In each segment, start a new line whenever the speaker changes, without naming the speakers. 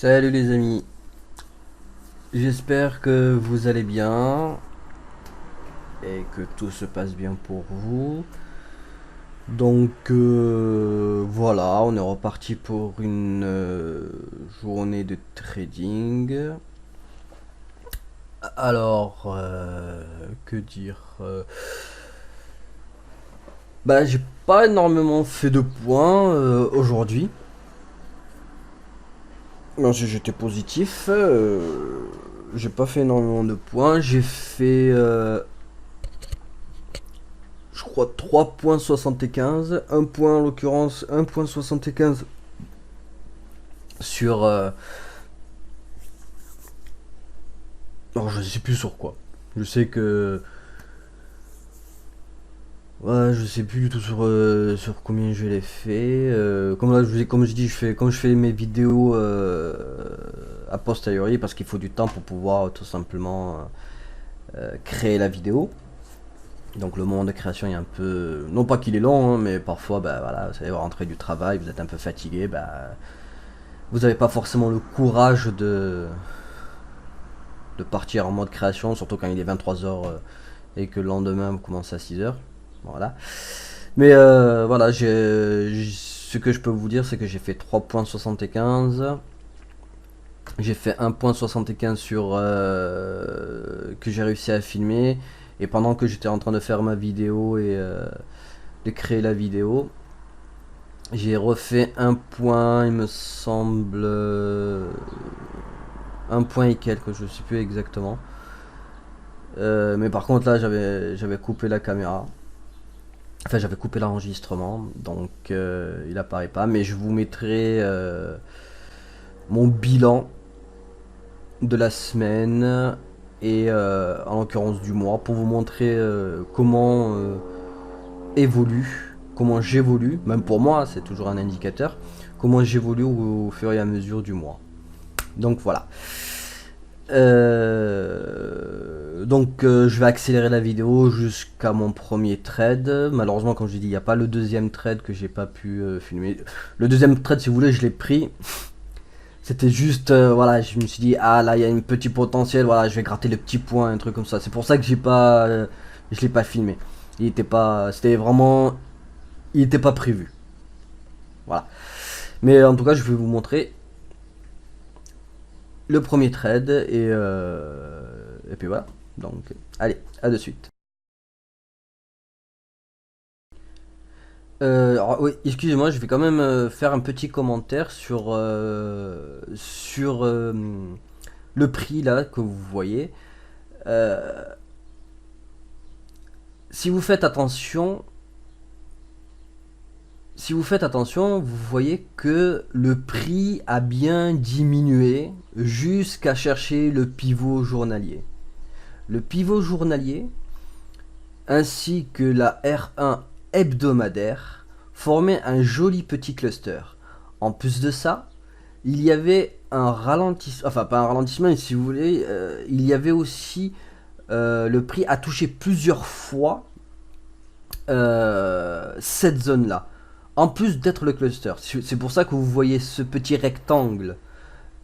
Salut les amis, j'espère que vous allez bien et que tout se passe bien pour vous. Voilà, on est reparti pour une journée de trading. Alors, que dire Bah, j'ai pas énormément fait de points aujourd'hui. Non, j'étais positif. J'ai pas fait énormément de points. J'ai fait je crois 3,75. Un point en l'occurrence, 1,75 sur. Alors je sais plus sur quoi. Je sais que. Ouais, je sais plus du tout sur combien je l'ai fait. Comme là, comme je dis, comme je fais mes vidéos a posteriori parce qu'il faut du temps pour pouvoir tout simplement créer la vidéo. Donc le moment de création est un peu, non pas qu'il est long, hein, mais parfois, bah voilà, vous savez, vous rentrez du travail, vous êtes un peu fatigué, bah vous n'avez pas forcément le courage de partir en mode création, surtout quand il est 23 h et que le lendemain vous commencez à 6 h. Voilà. Mais voilà, ce que je peux vous dire, c'est que j'ai fait 3,75. J'ai fait 1,75 sur que j'ai réussi à filmer. Et pendant que j'étais en train de faire ma vidéo et de créer la vidéo, j'ai refait un point, il me semble, un point et quelques, je sais plus exactement. Mais par contre là j'avais coupé la caméra. Enfin j'avais coupé l'enregistrement, donc il apparaît pas. Mais je vous mettrai mon bilan de la semaine et en l'occurrence du mois pour vous montrer comment évolue, comment j'évolue, même pour moi c'est toujours un indicateur, comment j'évolue au fur et à mesure du mois. Donc voilà. Je vais accélérer la vidéo jusqu'à mon premier trade. Malheureusement, comme je dis, il n'y a pas le deuxième trade que j'ai pas pu filmer. Le deuxième trade, si vous voulez, je l'ai pris. C'était juste, voilà, je me suis dit, ah là, il y a un petit potentiel, voilà, je vais gratter le petit point, un truc comme ça. C'est pour ça que je l'ai pas filmé. Il était pas, c'était vraiment, il était pas prévu. Voilà. Mais en tout cas, je vais vous montrer le premier trade et puis voilà. Donc, allez, à de suite. Oui, excusez-moi, je vais quand même faire un petit commentaire sur le prix là que vous voyez. Euh, si vous faites attention, si vous faites attention, vous voyez que le prix a bien diminué jusqu'à chercher le pivot journalier. Le pivot journalier ainsi que la R1 hebdomadaire formaient un joli petit cluster. En plus de ça, il y avait un ralentissement, enfin pas un ralentissement, mais si vous voulez, il y avait aussi le prix a touché plusieurs fois cette zone-là. En plus d'être le cluster. C'est pour ça que vous voyez ce petit rectangle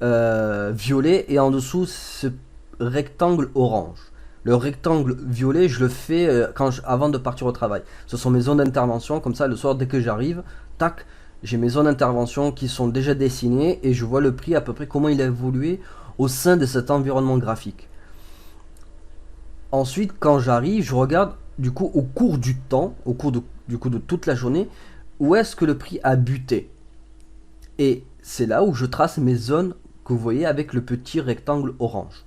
violet et en dessous ce rectangle orange. Le rectangle violet, je le fais avant de partir au travail. Ce sont mes zones d'intervention, comme ça le soir dès que j'arrive, tac, j'ai mes zones d'intervention qui sont déjà dessinées et je vois le prix à peu près comment il a évolué au sein de cet environnement graphique. Ensuite, quand j'arrive, je regarde du coup au cours du temps, au cours du coup de toute la journée, où est-ce que le prix a buté. Et c'est là où je trace mes zones que vous voyez avec le petit rectangle orange.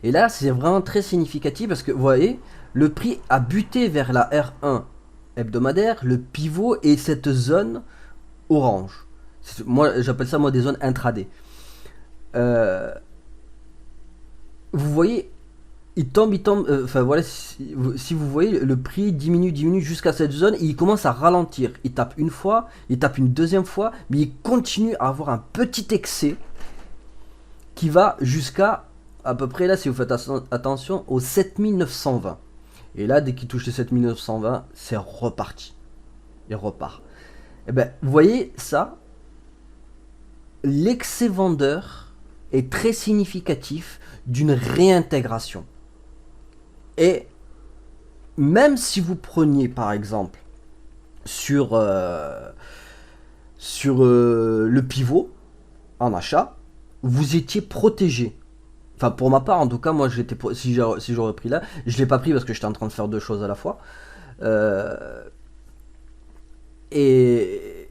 Et là, c'est vraiment très significatif parce que vous voyez, le prix a buté vers la R1 hebdomadaire, le pivot et cette zone orange. Moi, j'appelle ça moi des zones intraday. Euh, vous voyez, il tombe. Enfin voilà, si vous voyez, le prix diminue jusqu'à cette zone et il commence à ralentir. Il tape une fois, il tape une deuxième fois, mais il continue à avoir un petit excès qui va jusqu'à à peu près là, si vous faites attention, au 7920. Et là, dès qu'il touche les 7920, c'est reparti. Il repart. Et ben, vous voyez ça, l'excès vendeur est très significatif d'une réintégration. Et même si vous preniez par exemple sur le pivot en achat, vous étiez protégé. Enfin, pour ma part, en tout cas, moi, si j'aurais pris là, je l'ai pas pris parce que j'étais en train de faire deux choses à la fois. Euh, et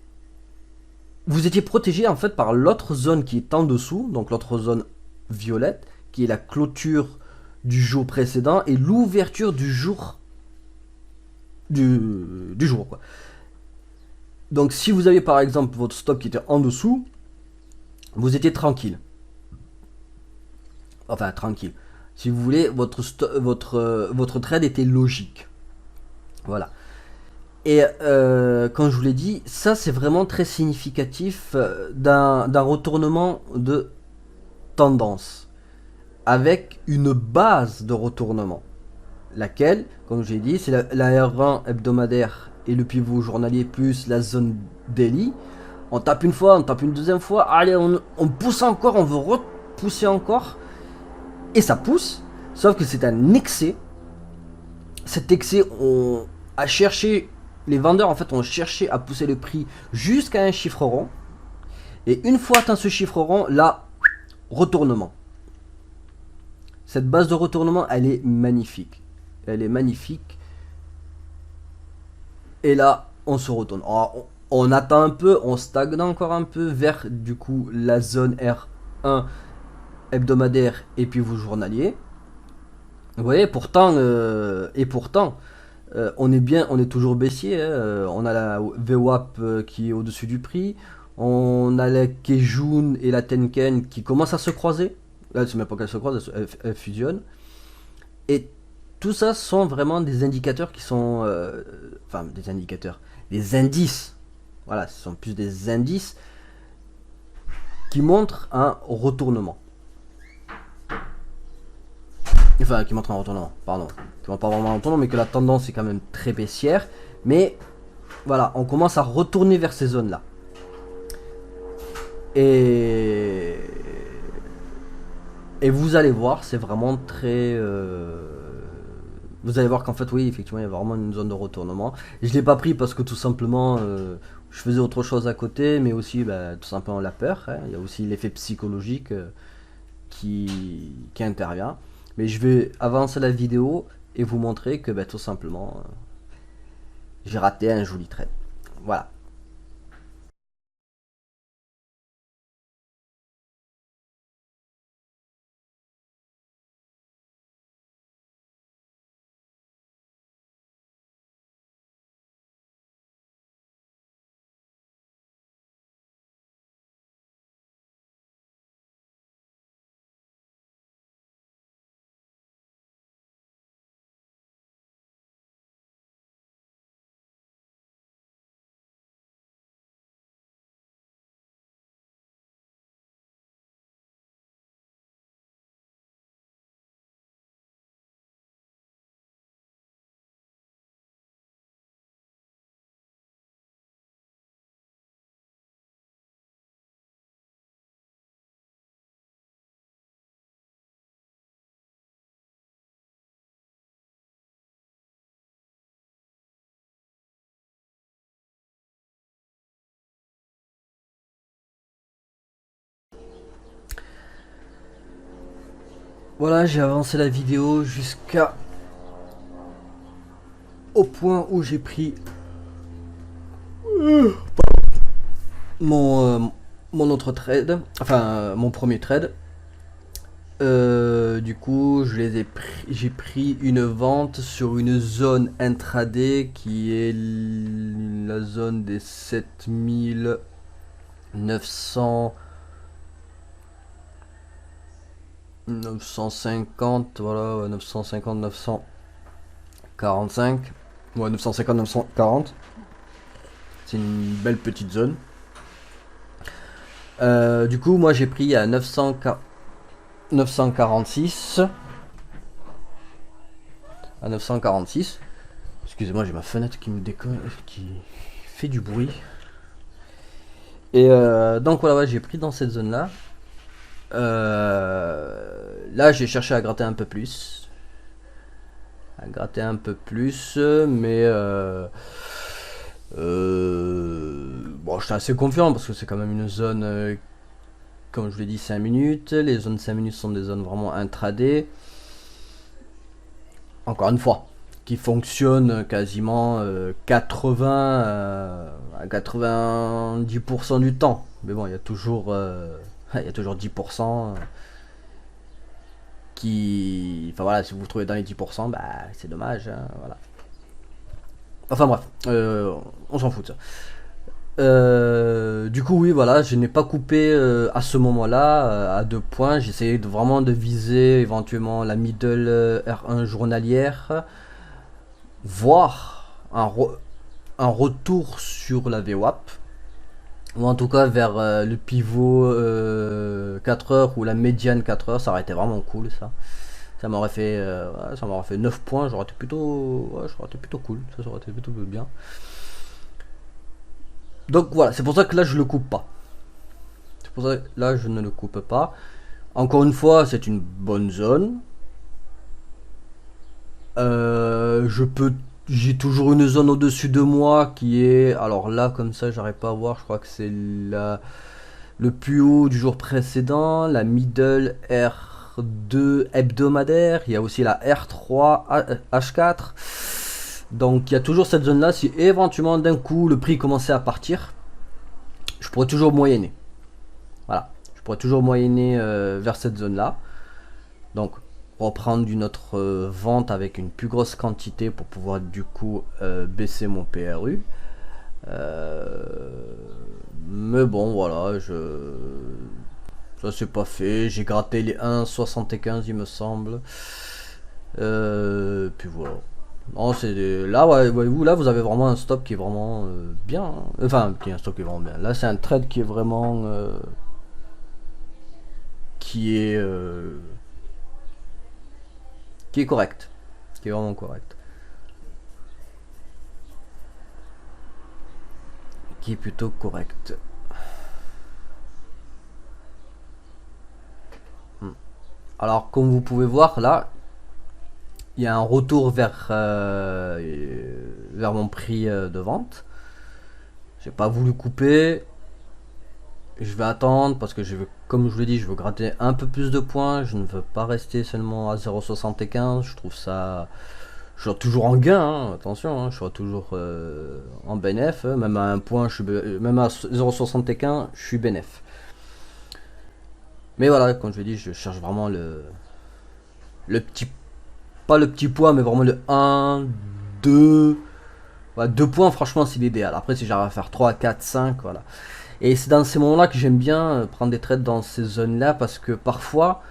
vous étiez protégé en fait par l'autre zone qui est en dessous, donc l'autre zone violette, qui est la clôture du jour précédent et l'ouverture du jour du jour, quoi. Donc, si vous aviez par exemple votre stop qui était en dessous, vous étiez tranquille. Enfin, tranquille. Si vous voulez, votre trade était logique. Voilà. Et comme je vous l'ai dit, ça c'est vraiment très significatif d'un retournement de tendance avec une base de retournement. Laquelle, comme je l'ai dit, c'est la R1 hebdomadaire et le pivot journalier plus la zone daily. On tape une fois, on tape une deuxième fois, allez, on pousse encore, on veut repousser encore. Et ça pousse, sauf que c'est un excès. Cet excès, on a cherché, les vendeurs en fait ont cherché à pousser le prix jusqu'à un chiffre rond. Et une fois atteint ce chiffre rond, là, retournement. Cette base de retournement, elle est magnifique. Elle est magnifique. Et là, on se retourne. Alors, on attend un peu, on stagne encore un peu vers du coup la zone R1 hebdomadaire et puis vous journalier. Vous voyez, pourtant, on est bien, on est toujours baissier, hein. On a la VWAP qui est au-dessus du prix. On a la Kejun et la Tenken qui commencent à se croiser. Là, c'est même pas qu'elles se croisent, elles fusionnent. Et tout ça sont vraiment des indicateurs qui sont... enfin, des indicateurs. Des indices. Voilà, ce sont plus des indices qui montrent un retournement. Enfin, qui montrent un retournement, pardon. Qui montrent pas vraiment un retournement, mais que la tendance est quand même très baissière. Mais voilà, on commence à retourner vers ces zones-là. Et... Et vous allez voir, c'est vraiment très... Vous allez voir qu'en fait, oui, effectivement, il y a vraiment une zone de retournement. Et je l'ai pas pris parce que tout simplement, je faisais autre chose à côté, mais aussi, bah, tout simplement, la peur, hein. Il y a aussi l'effet psychologique qui intervient. Mais je vais avancer la vidéo et vous montrer que, bah, tout simplement, j'ai raté un joli trade. Voilà. Voilà, j'ai avancé la vidéo jusqu'à au point où j'ai pris mon, mon autre trade, enfin mon premier trade. Du coup, j'ai pris une vente sur une zone intraday qui est la zone des 7900 950, voilà, ouais, 950 945, ouais, 950 940. C'est une belle petite zone. Du coup, moi j'ai pris à 946. À 946. Excusez-moi, j'ai ma fenêtre qui me déconne, qui fait du bruit. Et donc voilà, ouais, j'ai pris dans cette zone-là. Là, j'ai cherché à gratter un peu plus. À gratter un peu plus, mais bon, j'étais assez confiant parce que c'est quand même une zone, comme je vous l'ai dit, 5 minutes. Les zones 5 minutes sont des zones vraiment intraday. Encore une fois, qui fonctionnent quasiment 80 à 90% du temps. Mais bon, il y a toujours, il y a toujours 10% qui. Enfin voilà, si vous vous trouvez dans les 10%, bah c'est dommage. Hein, voilà. Enfin bref, on s'en fout de ça. Du coup, oui, voilà, je n'ai pas coupé à ce moment-là à 2 points. J'essayais vraiment de viser éventuellement la middle R1 journalière, voire un retour sur la VWAP, ou en tout cas vers le pivot 4 heures ou la médiane 4 heures. Ça aurait été vraiment cool, ça. Ça m'aurait fait 9 points, j'aurais été plutôt, ouais, j'aurais été plutôt cool, ça aurait été plutôt bien. Donc voilà, c'est pour ça que là je le coupe pas. C'est pour ça que là je ne le coupe pas. Encore une fois, c'est une bonne zone. Je peux, j'ai toujours une zone au-dessus de moi qui est, alors là comme ça, j'arrive pas à voir. Je crois que c'est le plus haut du jour précédent, la middle R2 hebdomadaire. Il y a aussi la R3 H4. Donc il y a toujours cette zone là. Si éventuellement d'un coup le prix commençait à partir, je pourrais toujours moyenner. Voilà, je pourrais toujours moyenner vers cette zone là. Donc reprendre une autre vente avec une plus grosse quantité pour pouvoir du coup baisser mon PRU. Mais bon voilà, ça c'est pas fait. J'ai gratté les 1,75 il me semble. Puis voilà. Non, là, ouais, vous, là, vous avez vraiment un stop qui est vraiment bien. Hein. Enfin, qui est un stop qui est vraiment bien. Là, c'est un trade qui est vraiment, qui est, euh, qui est correct, qui est vraiment correct, qui est plutôt correct. Hmm. Alors, comme vous pouvez voir, là, il y a un retour vers mon prix de vente. J'ai pas voulu couper. Je vais attendre parce que comme je vous l'ai dit, je veux gratter un peu plus de points. Je ne veux pas rester seulement à 0,75. Je trouve ça. Je suis toujours en gain, hein, attention, hein, je suis toujours en bénéf. Même à un point, même à 0,75, je suis bénéf. Mais voilà, comme je l'ai dit, je cherche vraiment le petit. Pas le petit point, mais vraiment le 1, 2. Ouais, 2 points, franchement, c'est l'idéal. Après, si j'arrive à faire 3, 4, 5, voilà. Et c'est dans ces moments-là que j'aime bien prendre des trades dans ces zones-là parce que parfois,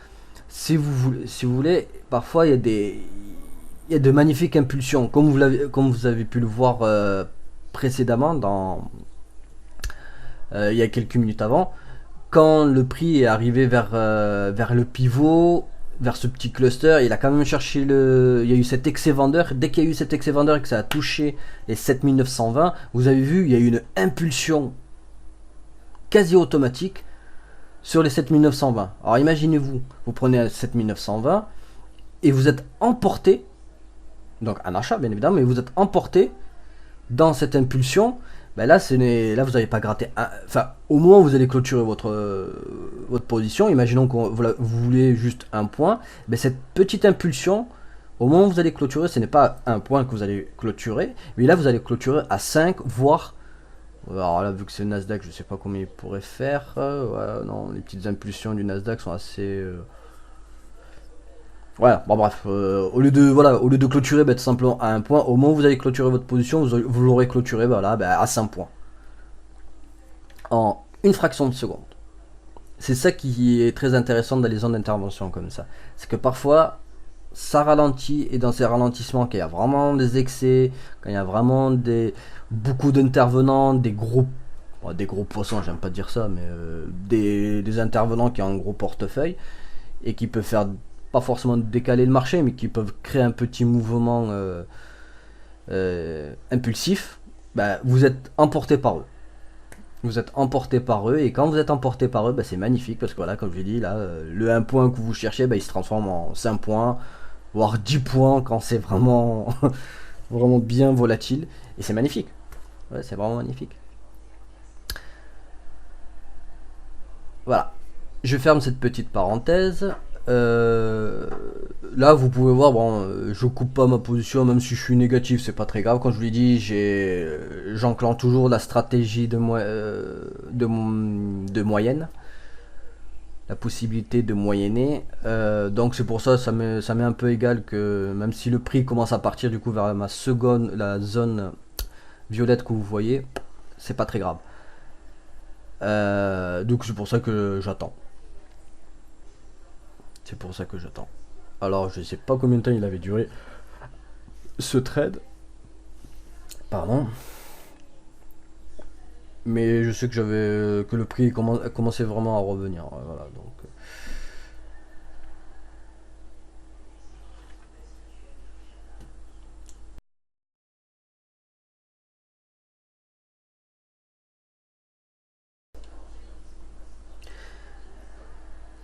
si vous voulez, parfois il y a de magnifiques impulsions, comme vous avez pu le voir précédemment il y a quelques minutes avant, quand le prix est arrivé vers le pivot, vers ce petit cluster, il a quand même cherché il y a eu cet excès vendeur. Dès qu'il y a eu cet excès vendeur et que ça a touché les 7920, vous avez vu, il y a eu une impulsion quasi automatique sur les 7920. Alors imaginez-vous, vous prenez 7920 et vous êtes emporté, donc un achat bien évidemment, mais vous êtes emporté dans cette impulsion. Ben là, là, vous n'avez pas gratté. Enfin, au moment où vous allez clôturer votre position, imaginons que vous voulez juste un point. Ben cette petite impulsion, au moment où vous allez clôturer, ce n'est pas un point que vous allez clôturer, mais là, vous allez clôturer à 5, voire. Alors là, vu que c'est le Nasdaq, je sais pas combien il pourrait faire. Ouais, non, les petites impulsions du Nasdaq sont assez. Voilà, bon bref, au lieu de clôturer tout simplement à un point, au moment où vous allez clôturer votre position, vous l'aurez clôturé voilà, à 5 points. En une fraction de seconde. C'est ça qui est très intéressant dans les zones d'intervention comme ça. C'est que parfois, ça ralentit, et dans ces ralentissements, quand il y a vraiment des excès, quand il y a vraiment beaucoup d'intervenants, des gros poissons, j'aime pas dire ça, mais des intervenants qui ont un gros portefeuille, et qui peuvent faire pas forcément décaler le marché, mais qui peuvent créer un petit mouvement impulsif, bah, vous êtes emporté par eux. Vous êtes emporté par eux, et quand vous êtes emporté par eux, bah, c'est magnifique parce que voilà, comme je l'ai dit, là, le 1 point que vous cherchez, bah, il se transforme en 5 points, voire 10 points quand c'est vraiment, vraiment bien volatile. Et c'est magnifique. Ouais, c'est vraiment magnifique. Voilà. Je ferme cette petite parenthèse. Euh, Là, vous pouvez voir, bon, je coupe pas ma position, même si je suis négatif, c'est pas très grave. Comme je vous l'ai dit, j'enclenche toujours la stratégie de moyenne, la possibilité de moyenner. Donc c'est pour ça, ça m'est un peu égal que même si le prix commence à partir du coup vers ma seconde, la zone violette que vous voyez, c'est pas très grave. Donc c'est pour ça que j'attends. C'est pour ça que j'attends. Alors je sais pas combien de temps il avait duré ce trade. Pardon. Mais je sais que que le prix commençait vraiment à revenir. Voilà, donc.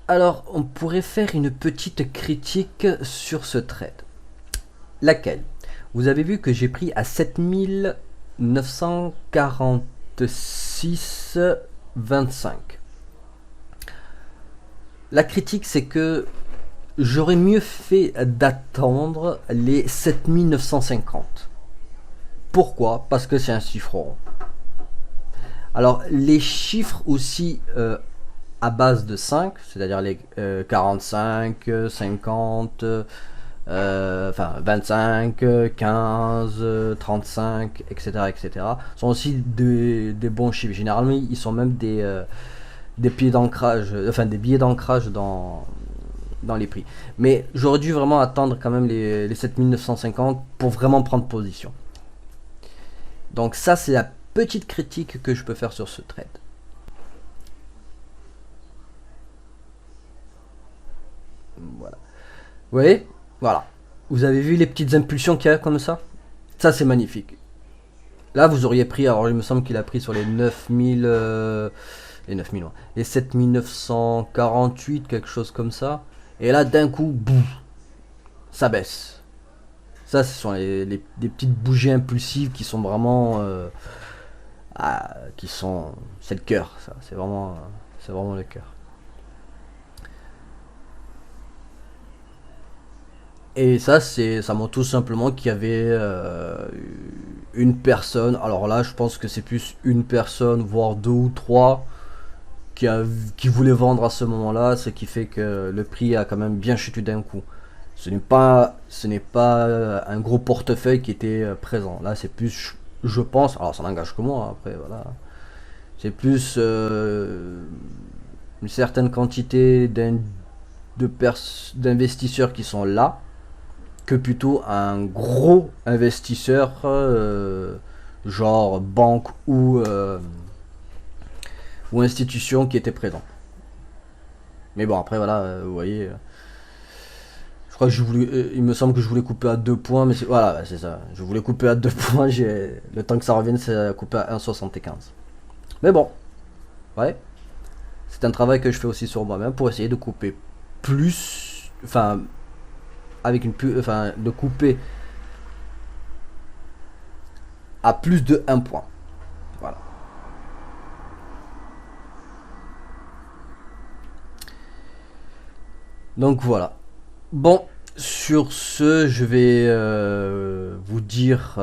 Alors, on pourrait faire une petite critique sur ce trade. Laquelle? Vous avez vu que j'ai pris à 7946,25. La critique, c'est que j'aurais mieux fait d'attendre les 7950. Pourquoi? Parce que c'est un chiffre rond. Alors, les chiffres aussi à base de 5, c'est-à-dire les 45, 50, enfin 25, 15, 35, etc., etc., sont aussi des bons chiffres. Généralement, ils sont même des pieds d'ancrage, enfin des billets d'ancrage dans les prix. Mais j'aurais dû vraiment attendre quand même les 7950 pour vraiment prendre position. Donc ça, c'est la petite critique que je peux faire sur ce trade. Voilà. Vous voyez? Voilà. Vous avez vu les petites impulsions qu'il y a comme ça? Ça, c'est magnifique. Là, vous auriez pris, alors il me semble qu'il a pris sur les 9000, les 9000, ouais, les 7948, quelque chose comme ça. Et là, d'un coup, boum, ça baisse. Ça, ce sont des petites bougies impulsives qui sont vraiment, qui sont, c'est le cœur, ça. C'est vraiment le cœur. Et ça, ça montre tout simplement qu'il y avait une personne. Alors là, je pense que c'est plus une personne, voire deux ou trois, qui voulait vendre à ce moment-là, ce qui fait que le prix a quand même bien chuté d'un coup. Ce n'est pas un gros portefeuille qui était présent. Là, c'est plus, je pense, alors ça n'engage que moi, après, voilà. C'est plus une certaine quantité d'investisseurs qui sont là, que plutôt un gros investisseur, genre banque ou institution qui était présent. Mais bon, après, voilà, vous voyez, je crois que il me semble que je voulais couper à 2 points, mais voilà, c'est ça. Je voulais couper à 2 points, le temps que ça revienne, c'est coupé à 1,75. Mais bon, ouais, c'est un travail que je fais aussi sur moi-même pour essayer de couper plus, enfin, enfin, de couper à plus de 1 point. Voilà. Donc voilà. Bon, sur ce, je vais vous dire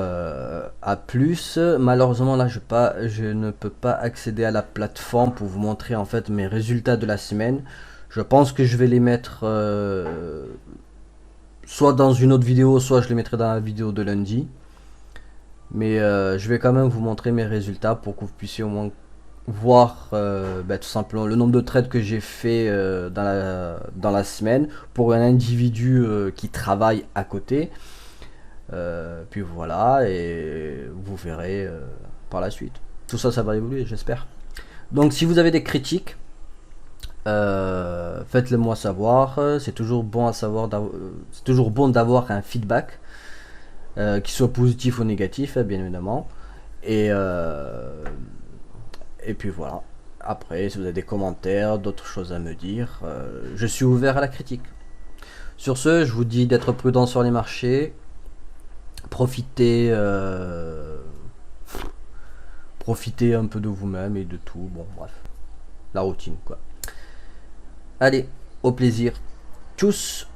à plus. Malheureusement, là, je ne peux pas accéder à la plateforme pour vous montrer en fait mes résultats de la semaine. Je pense que je vais les mettre soit dans une autre vidéo, soit je les mettrai dans la vidéo de lundi. Mais je vais quand même vous montrer mes résultats pour que vous puissiez au moins voir tout simplement le nombre de trades que j'ai fait dans la semaine pour un individu qui travaille à côté. Puis voilà, et vous verrez par la suite. Tout ça, ça va évoluer, j'espère. Donc si vous avez des critiques, faites-le moi savoir. C'est toujours bon à savoir, c'est toujours bon d'avoir un feedback, qu'il soit positif ou négatif, bien évidemment. Et Et puis voilà. Après, si vous avez des commentaires, d'autres choses à me dire, je suis ouvert à la critique. Sur ce, je vous dis d'être prudent sur les marchés. Profitez, profitez un peu de vous-même et de tout. Bon, bref. La routine, quoi. Allez, au plaisir. Tchuss!